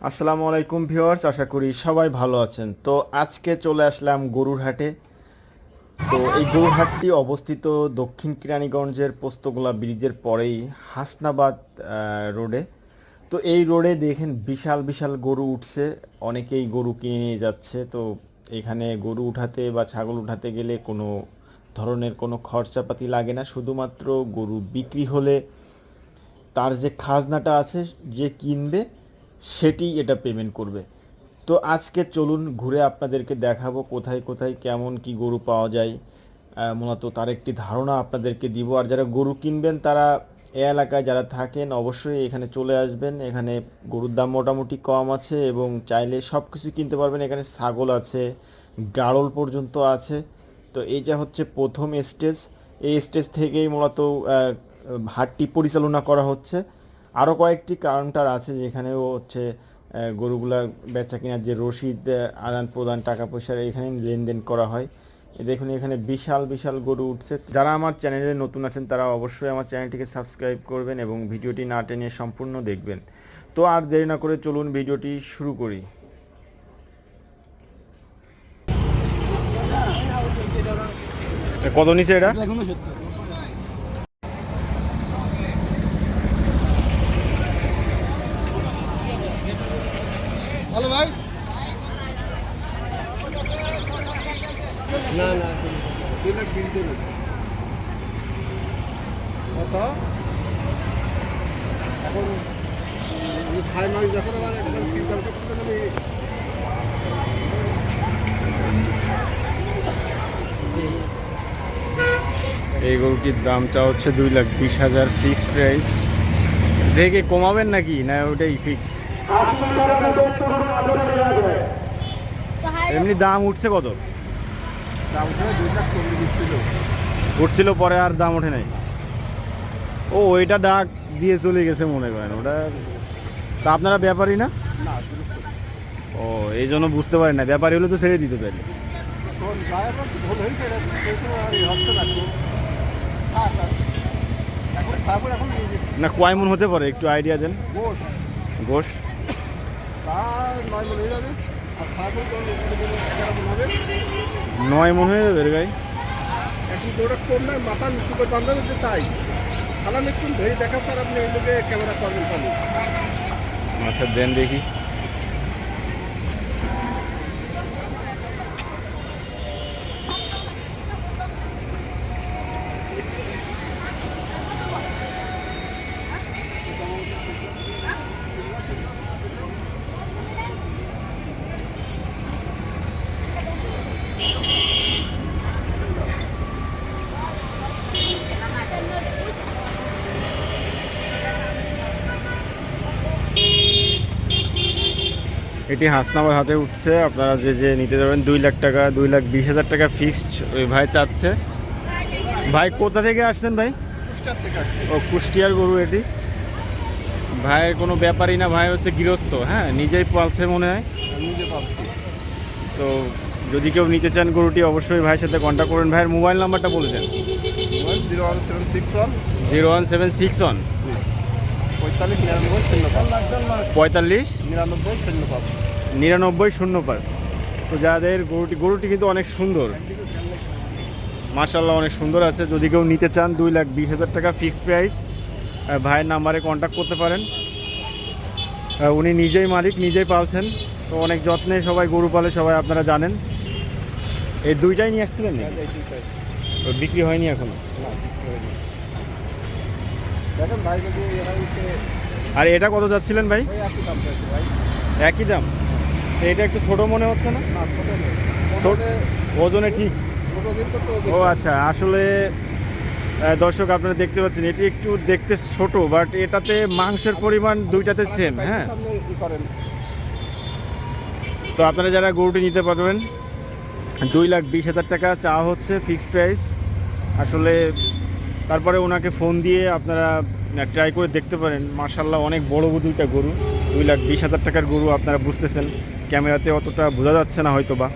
আসসালামু আলাইকুম ভিউয়ার্স, আশা করি সবাই ভালো আছেন। তো আজকে চলে আসলাম গরুর হাটে। তো এই গরুর হাটটি অবস্থিত দক্ষিণ কেরানীগঞ্জের পোস্তগোলা ব্রিজের পরেই হাসনাবাদ রোডে। তো এই রোডে দেখেন বিশাল বিশাল গরু উঠছে, অনেকেই গরু কিনে নিয়ে যাচ্ছে। তো এখানে গরু উঠাতে বা ছাগল উঠাতে গেলে কোনো ধরনের কোনো খরচাপাতি লাগে না, শুধুমাত্র গরু বিক্রি হলে তার যে খাজনাটা আছে, যে কিনবে সেটি এটা পেমেন্ট করবে। তো আজকে চলুন ঘুরে আপনাদেরকে দেখাবো কোথায় কোথায় কেমন কি গরু পাওয়া যায়। মূলত তার একটি ধারণা আপনাদেরকে দিব। আর যারা গরু কিনবেন তারা এ এলাকায় যারা থাকেন অবশ্যই এখানে চলে আসবেন। এখানে গরুর দাম মোটামুটি কম আছে এবং চাইলে সব কিছু কিনতে পারবেন। এখানে ছাগল আছে, গাড়ল পর্যন্ত আছে। তো এইটা হচ্ছে প্রথম স্টেজ। এই স্টেজ থেকেই মূলত হাটটি পরিচালনা করা হচ্ছে। আরও কয়েকটি কাউন্টার আছে যেখানেও হচ্ছে গরুগুলা বেচা কেনার যে রসিদ, আদান প্রদান, টাকা পয়সার এখানে লেনদেন করা হয়। দেখুন এখানে বিশাল বিশাল গরু উঠছে। যারা আমার চ্যানেলে নতুন আছেন তারা অবশ্যই আমার চ্যানেলটিকে সাবস্ক্রাইব করবেন এবং ভিডিওটি না টেনে সম্পূর্ণ দেখবেন। তো আর দেরি না করে চলুন ভিডিওটি শুরু করি। কত নিচে এটা? হ্যালো ভাই। না না 2 লাখ 20 দেবে কত এখন 6 মাস যখন আমার এখন কিনতাম করতে আমি এই গরুটির দাম চা হচ্ছে 2,20,000 ফিক্সড প্রাইস। দেখে কমাবেন নাকি না ওটাই ফিক্সড? এমনি দাম উঠছে কত? দাম 2 লাখ 40 ছিল, উঠছিল পরে আর দাম ওঠে নাই। ও ওইটা ডাক দিয়ে চলে গেছে মনে করেন ওটা। তা আপনারা ব্যাপারী না? না ও এই জন্য বুঝতে পারেন না, ব্যাপারী হলে তো ছেড়ে দিতে পারি। এখন ড্রাইভার ভুল হয়েছে, আর হচ্ছে না তো। এখন তারপর এখন নিয়ে যেতে না কয় মন হতে পারে একটু আইডিয়া দেন। গোশ গোশ তার 9 মন হয়ে যাবে, আর তারপর 11 মন হবে। 9 মন হয়ে যাবে রে গাই। এখন ওটা কম না, মাথা নিচু করে বান্ধা হচ্ছে তাই খালাম একটু ধরে দেখা স্যার, আপনি এই লোকে ক্যামেরা করবেন খালি। আচ্ছা দেন দেখি। এটি হাসনাবাদ হাতে উঠছে। আপনারা যে যে নিতে যাবেন 2 লাখ টাকা, 2,20,000 টাকা ফিক্সড ওই ভাই চাচ্ছে। ভাই কোথা থেকে আসছেন ভাই? ও কুষ্টিয়ার গরু এটি। ভাইয়ের কোনো ব্যাপারই না, ভাই হচ্ছে গৃহস্থ, হ্যাঁ নিজেই পালছে মনে হয়। নিজে পাচ্ছি তো যদি কেউ নিতে চান গরুটি অবশ্যই ভাইয়ের সাথে কন্ট্যাক্ট করবেন। ভাইয়ের মোবাইল নাম্বারটা বলে দেন। 01761 01761 45 45 99 99 05। তো যাদের গরুটি কিন্তু অনেক সুন্দর, মাশাআল্লাহ অনেক সুন্দর আছে। যদি কেউ নিতে চান 2,20,000 টাকা ফিক্সড প্রাইস। ভাইয়ের নাম্বারে কন্ট্যাক্ট করতে পারেন। উনি নিজেই মালিক, নিজেই পালছেন। তো অনেক যত্নে সবাই গরু পালে, সবাই আপনারা জানেন। এই দুইটাই নিয়ে আসছিলেন না? তো বিক্রি হয়নি এখনো? দেখেন ভাই, যদি আর এটা কত যাচ্ছিলেন ভাই? একই দাম চাইছে ভাই। একই দাম? তো এটা একটু ছোট মনে হচ্ছে না? না ছোটো নেই, ছোট ওজনে ঠিক। ছোটো দিন করতে ও আচ্ছা, আসলে দর্শক আপনারা দেখতে পাচ্ছেন এটি একটু দেখতে ছোট, বাট এটাতে মাংসের পরিমাণ দুইটাতে সেম। হ্যাঁ, করেন। তো আপনারা যারা গরুটি নিতে পারবেন 2,20,000 টাকা চা হচ্ছে ফিক্সড প্রাইস। আসলে তারপরে ওনাকে ফোন দিয়ে আপনারা ট্রাই করে দেখতে পারেন। মাশাআল্লাহ অনেক বড় দুইটা গরু, 2,20,000 টাকার গরু। আপনারা বুঝতেছেন ক্যামেরাতে অতটা বোঝা যাচ্ছে না হয়তো বা।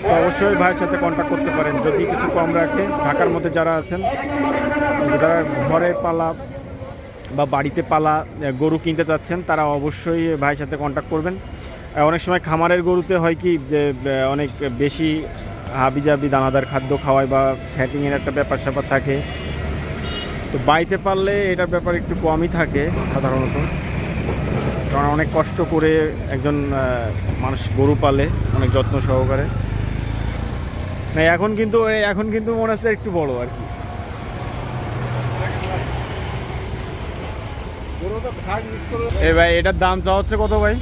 তো অবশ্যই ভাইয়ের সাথে কন্ট্যাক্ট করতে পারেন যদি কিছু কম রাখে। ঢাকার মধ্যে যারা আছেন, যারা ঘরে পালা বা বাড়িতে পালা গরু কিনতে চাচ্ছেন তারা অবশ্যই ভাইয়ের সাথে কন্ট্যাক্ট করবেন। অনেক সময় খামারের গরুতে হয় কি যে অনেক বেশি হাবিজাবি দানাদার খাদ্য খাওয়ায় বা ফ্যাটিংয়ের একটা ব্যাপার স্যাপার থাকে। তো বাড়িতে পারলে এটার ব্যাপার একটু কমই থাকে সাধারণত, কারণ অনেক কষ্ট করে একজন মানুষ গরু পালে অনেক যত্ন সহকারে। না এখন কিন্তু মনে হচ্ছে একটু বড় আর কি। গরু তো ঘাট মিস করে এই ভাই এটার দাম চাওয়া হচ্ছে কত ভাই?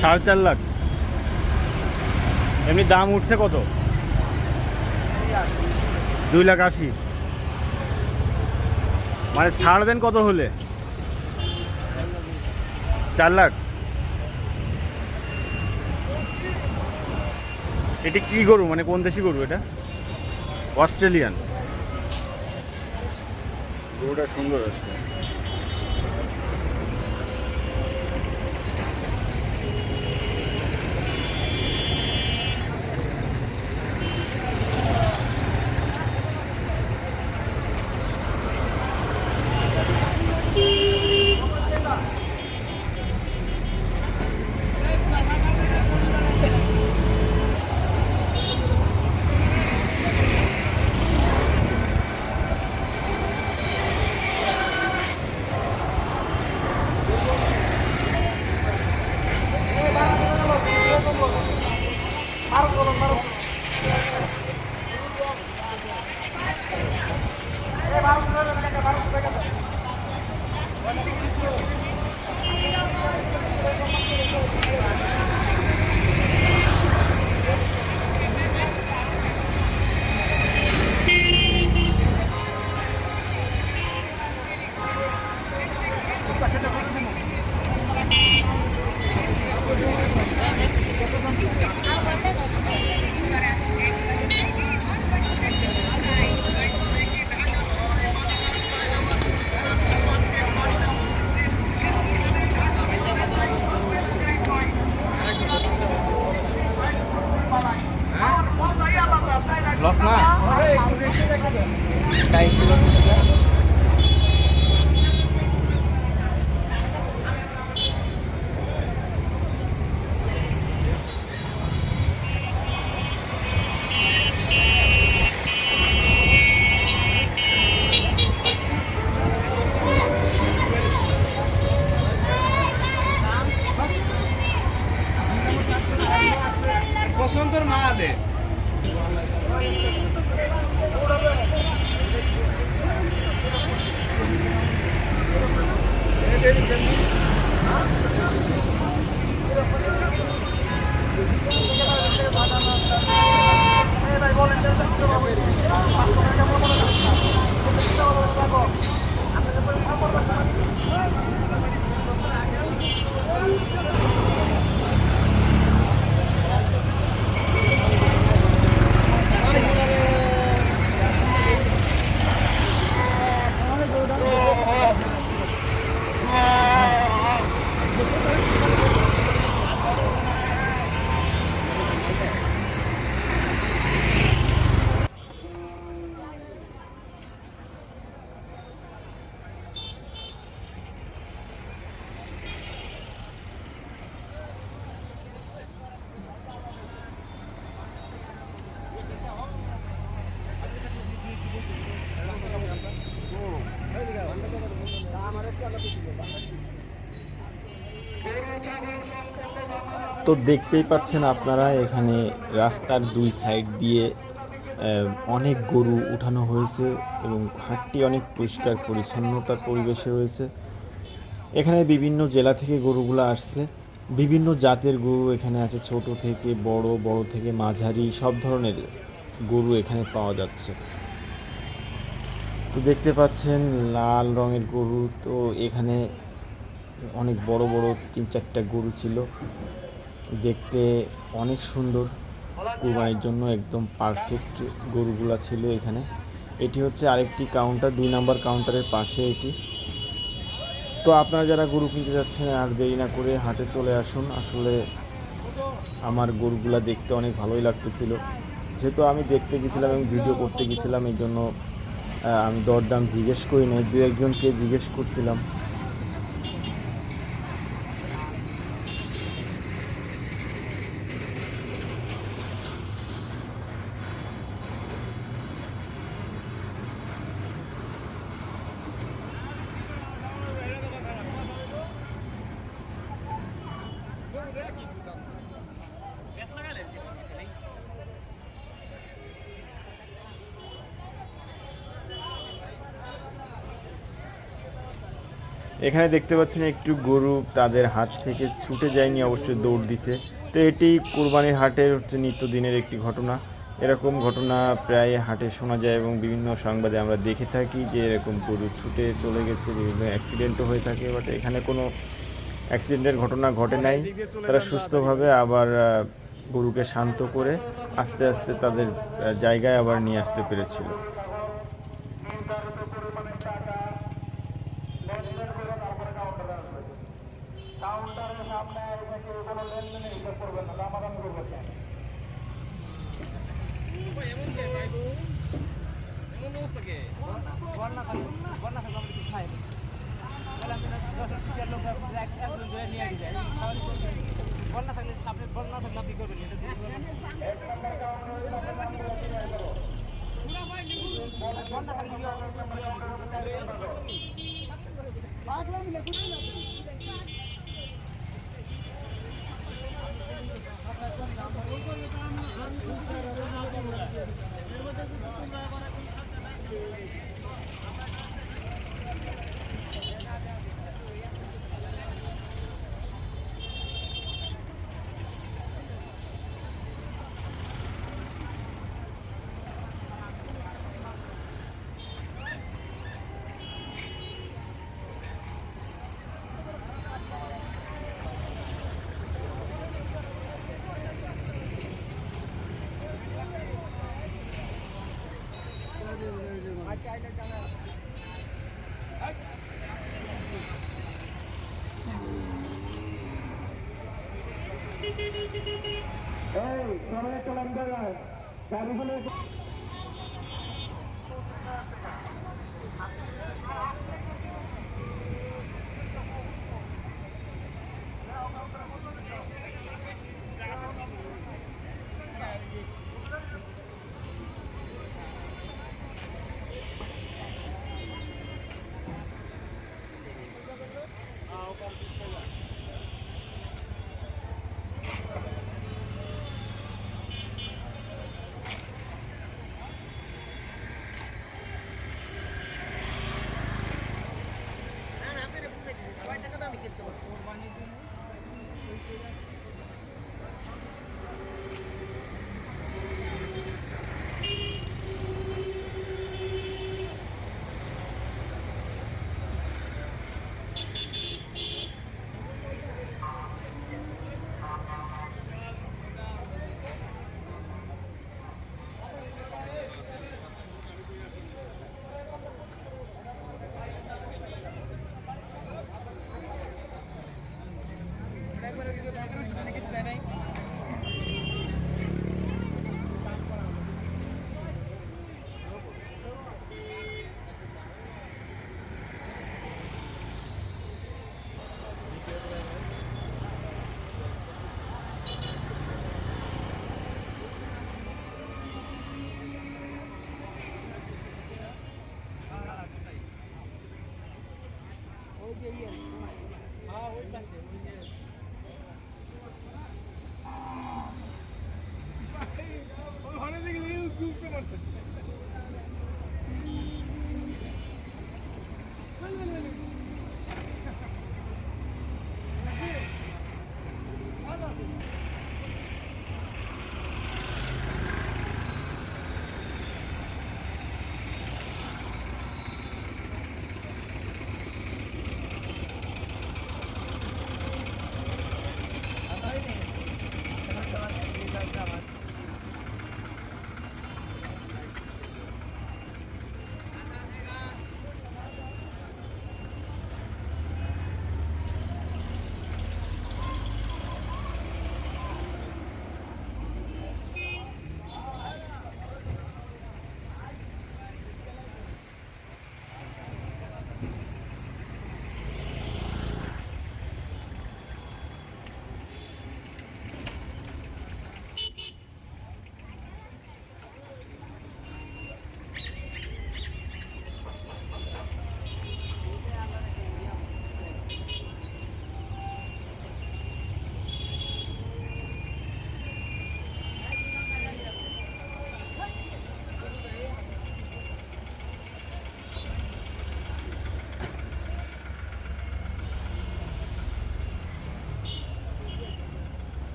4.5 লাখ। এমনি দাম উঠছে কত? 2,80,000। মানে ছাড়বেন কত হলে? 4 লাখ। এটা কি গরু, মানে কোন দেশি গরু এটা? অস্ট্রেলিয়ান। গরুটা সুন্দর আছে। লস না পছন্দের মাল তো দেখতেই পাচ্ছেন আপনারা এখানে রাস্তার দুই সাইড দিয়ে অনেক গরু উঠানো হয়েছে এবং হাটটি অনেক পরিষ্কার পরিচ্ছন্নতার পরিবেশে রয়েছে। এখানে বিভিন্ন জেলা থেকে গরুগুলো আসছে, বিভিন্ন জাতের গরু এখানে আছে, ছোট থেকে বড়, বড় থেকে মাঝারি, সব ধরনের গরু এখানে পাওয়া যাচ্ছে। তো দেখতে পাচ্ছেন লাল রঙের গরু, তো এখানে অনেক বড় বড় 3-4টা গরু ছিল, দেখতে অনেক সুন্দর, কুরবানির জন্য একদম পারফেক্ট গরুগুলা ছিল এখানে। এটি হচ্ছে আরেকটি কাউন্টার, 2 নাম্বার কাউন্টারের পাশে এটি। তো আপনারা যারা গরু কিনতে যাচ্ছেন আর দেরি না করে হাটে চলে আসুন। আসলে আমার গরুগুলা দেখতে অনেক ভালোই লাগতেছিল, যেহেতু আমি দেখতে গেছিলাম এবং ভিডিও করতে গেছিলাম, এই জন্য আমি দরদাম জিজ্ঞেস করি নাই, দু একজনকে জিজ্ঞেস করছিলাম। এখানে দেখতে পাচ্ছেন একটু গরু তাদের হাত থেকে ছুটে যায়নি, অবশ্যই দৌড় দিছে। তো এটি কোরবানির হাটের হচ্ছে নিত্যদিনের একটি ঘটনা। এরকম ঘটনা প্রায় হাটে শোনা যায় এবং বিভিন্ন সংবাদে আমরা দেখে থাকি যে এরকম গরু ছুটে চলে গেছে, বিভিন্ন অ্যাক্সিডেন্টও হয়ে থাকে। বাট এখানে কোনো অ্যাক্সিডেন্টের ঘটনা ঘটে নাই। তারা সুস্থভাবে আবার গরুকে শান্ত করে আস্তে আস্তে তাদের জায়গায় আবার নিয়ে আসতে পেরেছিল।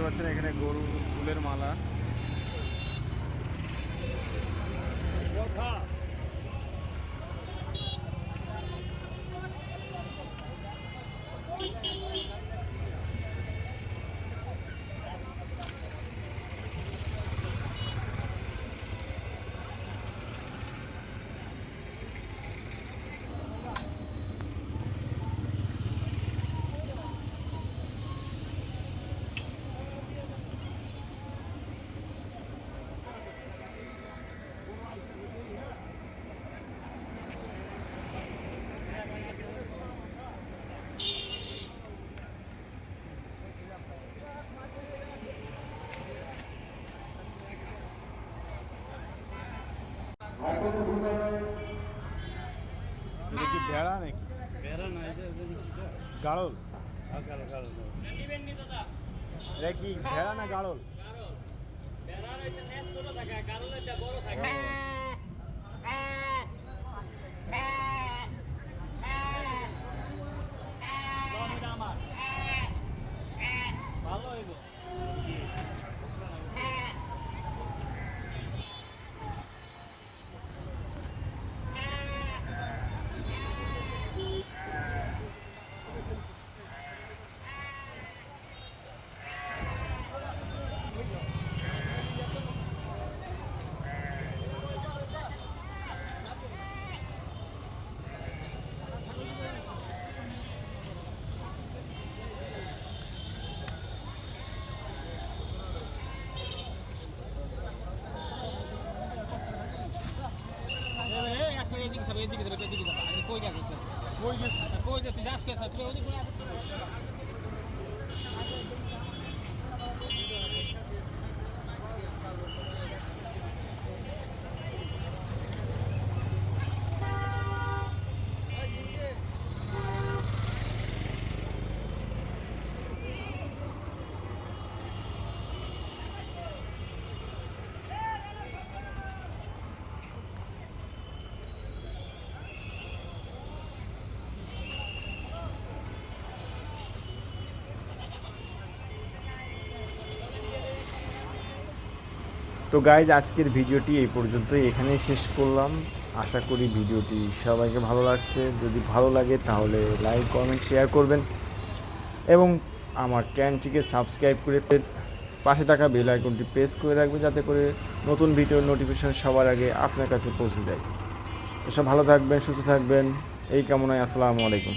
পাচ্ছেন এখানে গরুর ফুলের মালা। এটা কি ভেড়া নাকি? গাড়ল? এটা কি ভেড়া না গাড়ল? ভালো হইব। এদিকে যাবে এদিকে যাবে এদিকে যাবে আমি কই যাচ্ছি কই যাচ্ছি আজকে তুই ওদিকে তো গাইজ আজকের ভিডিওটি এই পর্যন্তই এখানেই শেষ করলাম। আশা করি ভিডিওটি সবাইকে ভালো লাগছে। যদি ভালো লাগে তাহলে লাইক কমেন্ট শেয়ার করবেন এবং আমার চ্যানেলটিকে সাবস্ক্রাইব করে পাশে থাকা বেল আইকনটি প্রেস করে রাখবেন, যাতে করে নতুন ভিডিওর নোটিফিকেশন সবার আগে আপনার কাছে পৌঁছে যায়। তো সব ভালো থাকবেন, সুস্থ থাকবেন, এই কামনায় আসসালামু আলাইকুম।